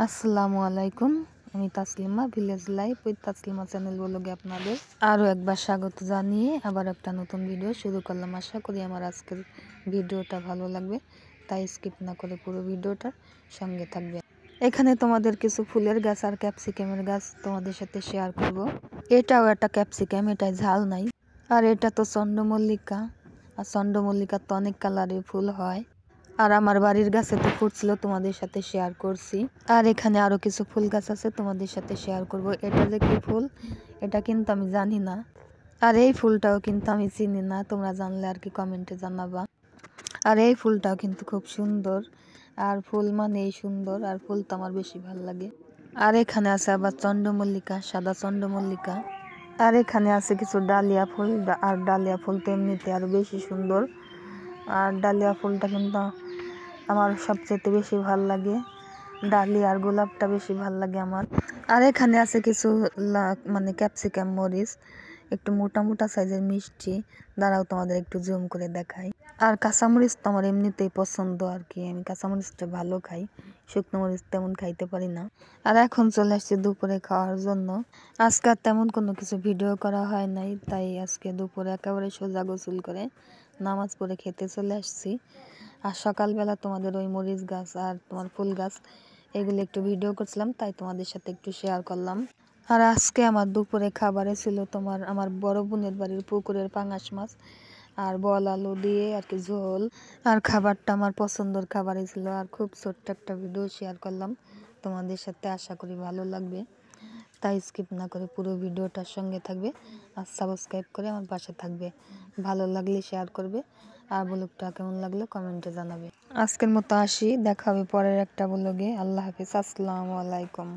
আসসালামু আলাইকুম। আমি Taslima, village life with Taslima channel ব্লগে আপনাদের আরও একবার স্বাগত জানিয়ে আবার একটা নতুন ভিডিও শুরু করলাম। আশা করি আমার আজকের ভিডিওটা ভালো লাগবে, তাই স্কিপ না করে পুরো ভিডিওটার সঙ্গে থাকবে। এখানে তোমাদের কিছু ফুলের গাছ আর ক্যাপসিকামের গাছ তোমাদের সাথে শেয়ার করব। এটাও একটা ক্যাপসিকাম, এটাই ঝাল নাই। আর এটা তো চন্দ্রমল্লিকা, আর চন্দ্রমল্লিকার তো অনেক কালারের ফুল হয়। আর আমার বাড়ির গাছে তো ফুটছিল, তোমাদের সাথে শেয়ার করছি। আর এখানে আরো কিছু ফুল গাছ আছে, তোমাদের সাথে শেয়ার করব। এটা যে কি ফুল এটা কিন্তু আমি জানি না, আর এই ফুলটাও কিন্তু আমি চিনি না। তোমরা জানলে আর কি কমেন্টে জানাবা। আর এই ফুলটাও কিন্তু খুব সুন্দর, আর ফুল মানেই সুন্দর, আর ফুল তো আমার বেশি ভালো লাগে। আর এখানে আছে আবার চন্দ্রমল্লিকা, সাদা চন্দ্রমল্লিকা। আর এখানে আছে কিছু ডালিয়া ফুল, আর ডালিয়া ফুল তো এমনিতে আরো বেশি সুন্দর। আর ডালিয়া ফুলটা কিন্তু আমার সবচেয়ে বেশি ভাল লাগে। ডালিয়া আর গোলাপটা বেশি ভাল লাগে আমার। আর এখানে আছে কিছু মানে ক্যাপসিকাম মরিচ, একটু মোটা মোটা সাইজের মিষ্টি। দাঁড়াও তোমাদের একটু জুম করে দেখাই। আর কাঁচামরিচ তো আমার এমনিতেই পছন্দ, আর কি আমি কাঁচামরিচটা ভালো খাই, শুকনো মরিচ তেমন খাইতে পারি না। আর এখন চলে আসছি দুপুরে খাওয়ার জন্য। আজকে আর তেমন কোনো কিছু ভিডিও করা হয় নাই, তাই আজকে দুপুরে একেবারে সোজা গোসল করে নামাজ পড়ে খেতে চলে আসছি। আর সকালবেলা তোমাদের ওই মরিচ গাছ আর তোমার ফুল গাছ এগুলো একটু ভিডিও করছিলাম, তাই তোমাদের সাথে একটু শেয়ার করলাম। আর আজকে আমার দুপুরে খাবারে ছিল তোমার আমার বড় বোনের বাড়ির পুকুরের পাঙাশ মাছ আর বল আলু দিয়ে আর কি ঝোল। আর খাবারটা আমার পছন্দের খাবারই ছিল। আর খুব ছোট্ট একটা ভিডিও শেয়ার করলাম তোমাদের সাথে, আশা করি ভালো লাগবে, তাই স্কিপ না করে পুরো ভিডিওটার সঙ্গে থাকবে আর সাবস্ক্রাইব করে আমার পাশে থাকবে। ভালো লাগলে শেয়ার করবে, আর ব্লগটা কেমন লাগলো কমেন্টে জানাবে। আজকের মতো আসি, দেখা হবে পরের একটা ব্লগে। আল্লাহ হাফিজ, আসসালামু আলাইকুম।